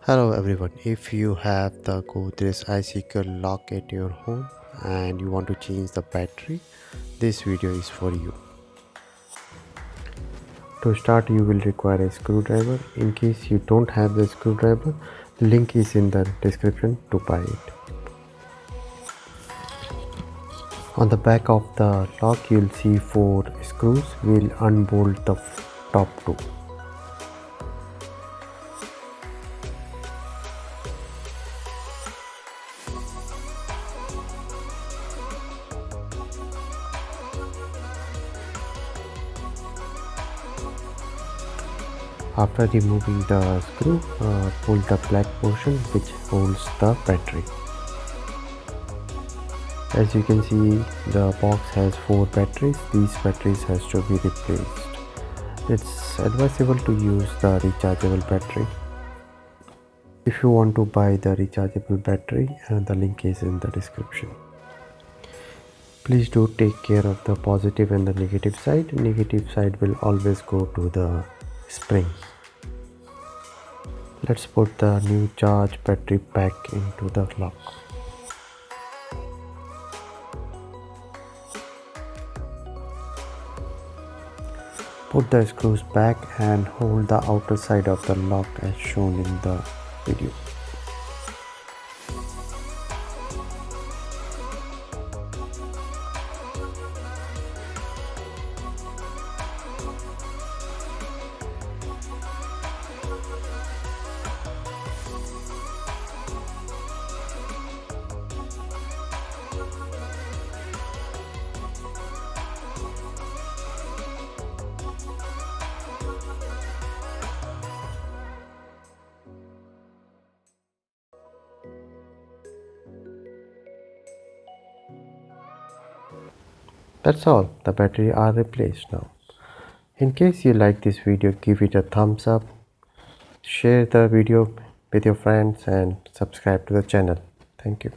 Hello everyone, if you have the Godrej Lock at your home and you want to change the battery, this video is for you. To start, you will require a screwdriver. In case you don't have the screwdriver, the link is in the description to buy it. On the back of the lock you'll see 4 screws. We'll unbolt the top 2. After removing the screw, pull the black portion which holds the battery. As you can see, the box has 4 batteries. These batteries has to be replaced. It's advisable to use the rechargeable battery. If you want to buy the rechargeable battery, the link is in the description. Please do take care of the positive and the negative side. Negative side will always go to the spring. Let's put the new charge battery back into the lock. Put the screws back and hold the outer side of the lock as shown in the video. That's all, the battery are replaced now. In case you like this video, give it a thumbs up, share the video with your friends and subscribe to the channel. Thank you.